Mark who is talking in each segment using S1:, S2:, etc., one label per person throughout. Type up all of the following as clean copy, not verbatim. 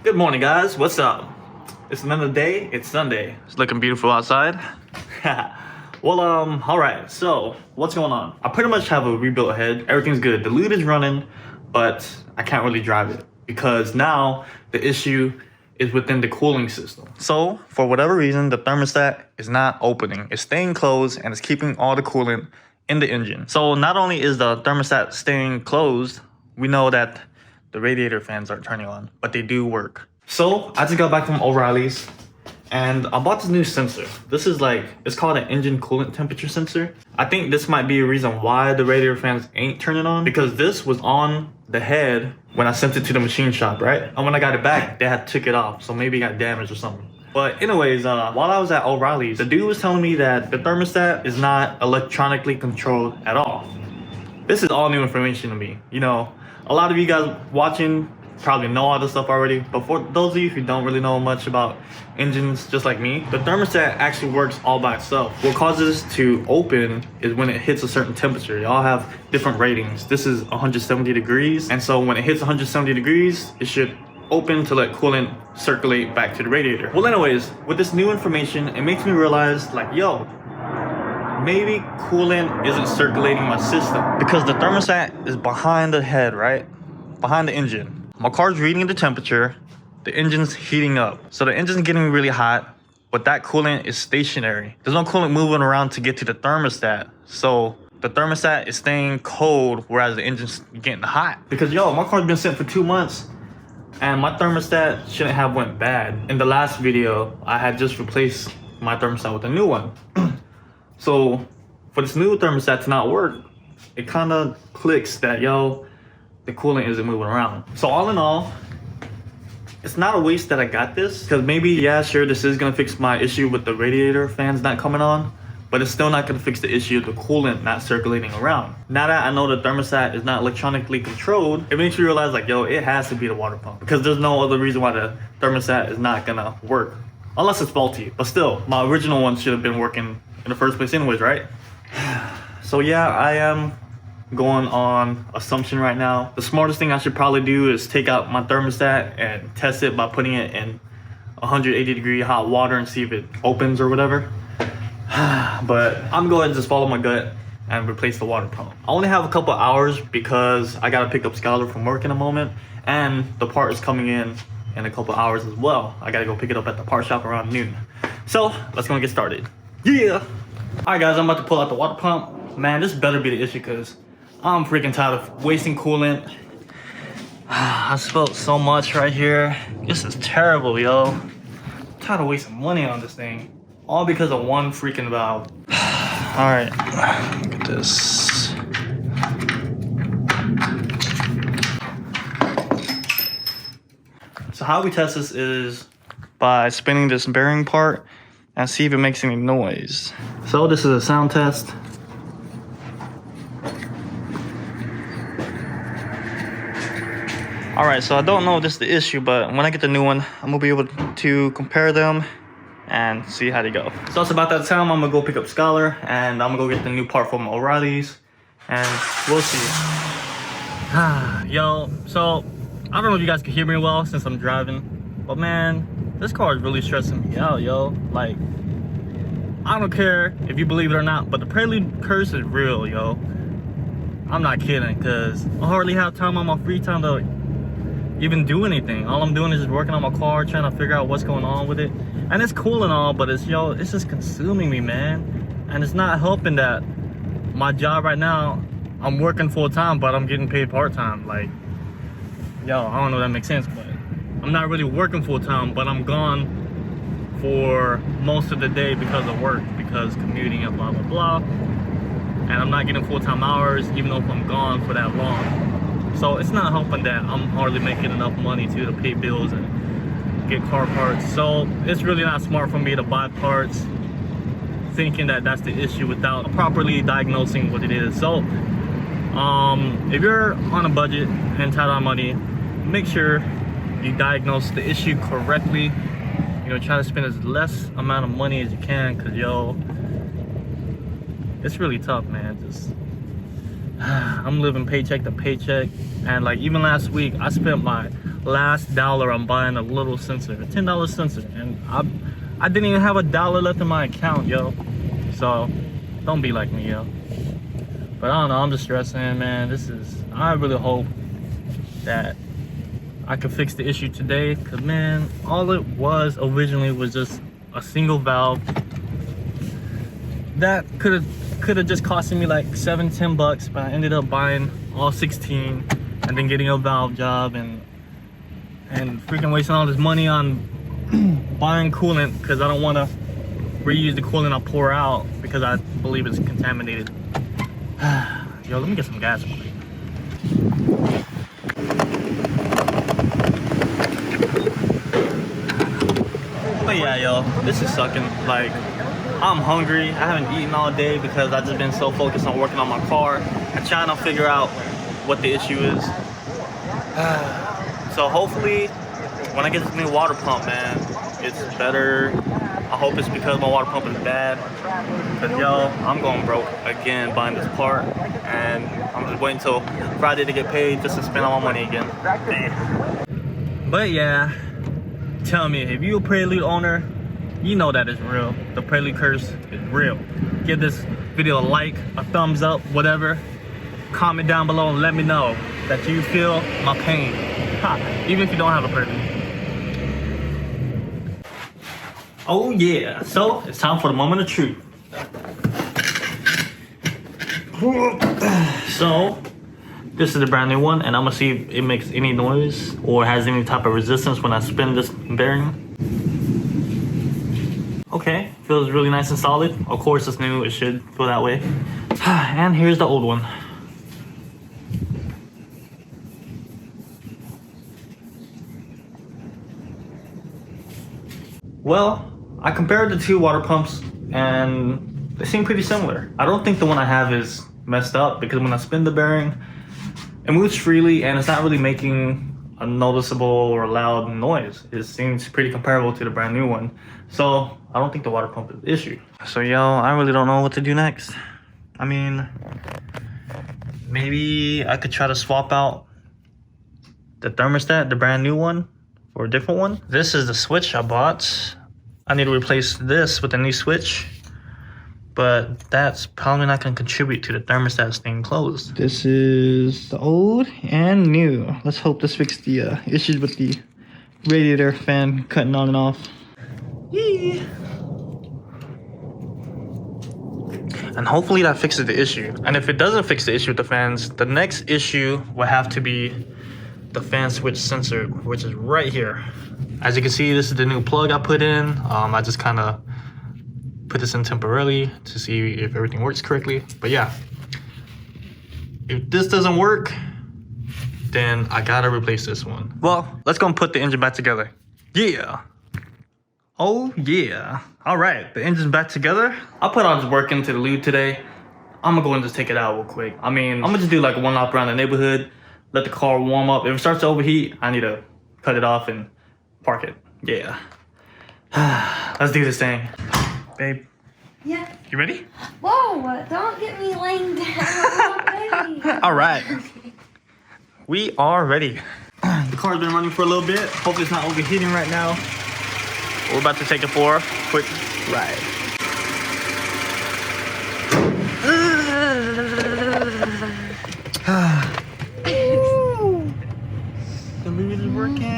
S1: Good morning, guys. What's up? It's another day. It's Sunday. It's looking beautiful outside. Well, all right. So, what's going on? I pretty much have a rebuilt head. Everything's good. The Lude is running, but I can't really drive it because now the issue is within the cooling system. So, for whatever reason, the thermostat is not opening. It's staying closed and it's keeping all the coolant in the engine. So, not only is the thermostat staying closed, we know that the radiator fans aren't turning on, but they do work. So I just got back from O'Reilly's and I bought this new sensor. This is it's called an engine coolant temperature sensor. I think this might be a reason why the radiator fans ain't turning on, because this was on the head when I sent it to the machine shop, right? And when I got it back, they had took it off. So maybe it got damaged or something. But anyways, while I was at O'Reilly's, the dude was telling me that the thermostat is not electronically controlled at all. This is all new information to me. You know, a lot of you guys watching probably know all this stuff already, but for those of you who don't really know much about engines just like me, the thermostat actually works all by itself. What causes it to open is when it hits a certain temperature. Y'all have different ratings. This is 170 degrees, and so when it hits 170 degrees, it should open to let coolant circulate back to the radiator. Well, anyways, with this new information, it makes me realize, yo, maybe coolant isn't circulating my system because the thermostat is behind the head, right? Behind the engine. My car's reading the temperature, the engine's heating up. So the engine's getting really hot, but that coolant is stationary. There's no coolant moving around to get to the thermostat. So the thermostat is staying cold, whereas the engine's getting hot. Because my car's been sitting for 2 months and my thermostat shouldn't have went bad. In the last video, I had just replaced my thermostat with a new one. So for this new thermostat to not work, it kind of clicks that, the coolant isn't moving around. So all in all, it's not a waste that I got this, because maybe, yeah, sure, this is gonna fix my issue with the radiator fans not coming on, but it's still not gonna fix the issue of the coolant not circulating around. Now that I know the thermostat is not electronically controlled, it makes me realize it has to be the water pump, because there's no other reason why the thermostat is not gonna work, unless it's faulty. But still, my original one should have been working in the first place anyways, right? So yeah, I am going on assumption right now. The smartest thing I should probably do is take out my thermostat and test it by putting it in 180 degree hot water and see if it opens or whatever. But I'm going to just follow my gut and replace the water pump. I only have a couple hours because I gotta pick up Skylar from work in a moment, and the part is coming in a couple hours as well. I gotta go pick it up at the part shop around noon. So let's go get started. Yeah. All right, guys, I'm about to pull out the water pump. Man, this better be the issue because I'm freaking tired of wasting coolant. I spilled so much right here. This is terrible, yo. I'm tired of wasting money on this thing. All because of one freaking valve. All right, look at this. So how we test this is by spinning this bearing part and see if it makes any noise. So this is a sound test. All right, so I don't know if this is the issue, but when I get the new one, I'm gonna be able to compare them and see how they go. So it's about that time. I'm gonna go pick up Skylar and I'm gonna go get the new part from O'Reilly's and we'll see. Yo, so I don't know if you guys can hear me well since I'm driving, but man, this car is really stressing me out, yo. I don't care if you believe it or not, but the Prelude curse is real, yo. I'm not kidding, because I hardly have time on my free time to even do anything. All I'm doing is just working on my car, trying to figure out what's going on with it. And it's cool and all, but it's just consuming me, man. And it's not helping that my job right now, I'm working full time, but I'm getting paid part time. I don't know if that makes sense, but I'm not really working full time, but I'm gone for most of the day because of work, because commuting and blah, blah, blah. And I'm not getting full-time hours, even though if I'm gone for that long. So it's not helping that I'm hardly making enough money to pay bills and get car parts. So it's really not smart for me to buy parts thinking that that's the issue without properly diagnosing what it is. So if you're on a budget and tight on money, make sure you diagnose the issue correctly. Try to spend as less amount of money as you can, because it's really tough, man. I'm living paycheck to paycheck, and even last week I spent my last dollar I'm buying a little sensor, a $10 sensor, and I didn't even have $1 left in my account, yo. So don't be like me, yo. But I don't know, I'm just stressing, man. I really hope that I could fix the issue today, cause man, all it was originally was just a single valve that could have just costed me like $7-10 bucks, but I ended up buying all 16 and then getting a valve job and freaking wasting all this money on buying coolant because I don't want to reuse the coolant I pour out because I believe it's contaminated. Yo, let me get some gas quick. But yeah, yo, this is sucking. Like, I'm hungry. I haven't eaten all day because I've just been so focused on working on my car and trying to figure out what the issue is. So hopefully, when I get this new water pump, man, it's better. I hope it's because my water pump is bad. Cause yo, I'm going broke again buying this part, and I'm just waiting till Friday to get paid just to spend all my money again. Damn. But yeah, tell me, if you a Prelude owner, you know that is real. The Prelude curse is real. Give this video a like, a thumbs up, whatever. Comment down below and let me know that you feel my pain. Ha, even if you don't have a Prelude. Oh yeah, so it's time for the moment of truth. So, this is the brand new one, and I'm gonna see if it makes any noise or has any type of resistance when I spin this bearing. Okay, feels really nice and solid. Of course it's new, it should feel that way. And here's the old one. Well, I compared the two water pumps and they seem pretty similar. I don't think the one I have is messed up because when I spin the bearing, it moves freely and it's not really making a noticeable or loud noise. It seems pretty comparable to the brand new one. So I don't think the water pump is the issue. So yo, I really don't know what to do next. I mean, maybe I could try to swap out the thermostat, the brand new one, for a different one. This is the switch I bought. I need to replace this with a new switch, but that's probably not gonna contribute to the thermostat staying closed. This is the old and new. Let's hope this fixes the issues with the radiator fan cutting on and off. Yee. And hopefully that fixes the issue. And if it doesn't fix the issue with the fans, the next issue will have to be the fan switch sensor, which is right here. As you can see, this is the new plug I put in. I just kind of put this in temporarily to see if everything works correctly. But yeah, if this doesn't work, then I gotta replace this one. Well, let's go and put the engine back together. Yeah. Oh yeah. All right, the engine's back together. I put all this work into the Lude today. I'm gonna go and just take it out real quick. I mean, I'm gonna just do like one lap around the neighborhood, let the car warm up. If it starts to overheat, I need to cut it off and park it. Yeah. Let's do this thing. Babe.
S2: Yeah.
S1: You ready?
S2: Whoa, don't get me laying down.
S1: All right. We are ready. The car's been running for a little bit. Hopefully it's not overheating right now. We're about to take it for a quick ride. The movie is working.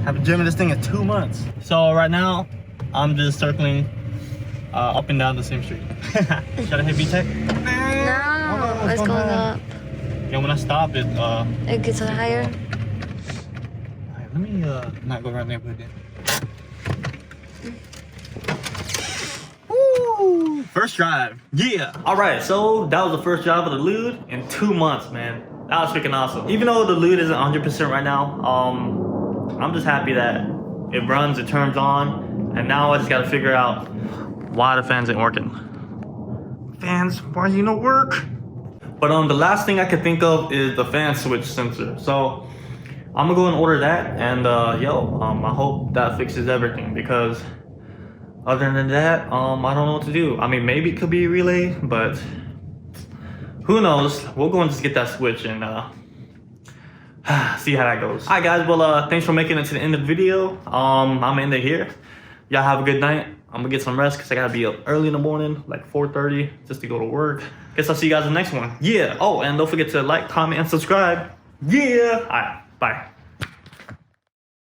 S1: I've been driven this thing in 2 months. So right now, I'm just circling up and down the same street. Should I hit B-Tech?
S2: No, it's going up.
S1: Yeah, when I stop,
S2: It gets higher.
S1: Alright, let me not go around the neighborhood then. Woo! First drive. Yeah. Alright, so that was the first drive of the Lude in 2 months, man. That was freaking awesome. Even though the Lude isn't 100% right now, I'm just happy that it runs, it turns on, and now I just gotta figure out why the fans ain't working. Fans, why you no work? But the last thing I could think of is the fan switch sensor. So I'm gonna go and order that, and I hope that fixes everything, because other than that, I don't know what to do. I mean, maybe it could be a relay, but who knows? We'll go and just get that switch and See how that goes. Alright guys, well thanks for making it to the end of the video. I'm gonna end it here. Y'all have a good night. I'm gonna get some rest because I gotta be up early in the morning, like 4:30, just to go to work. Guess I'll see you guys in the next one. Yeah. Oh, and don't forget to like, comment, and subscribe. Yeah. Alright, bye.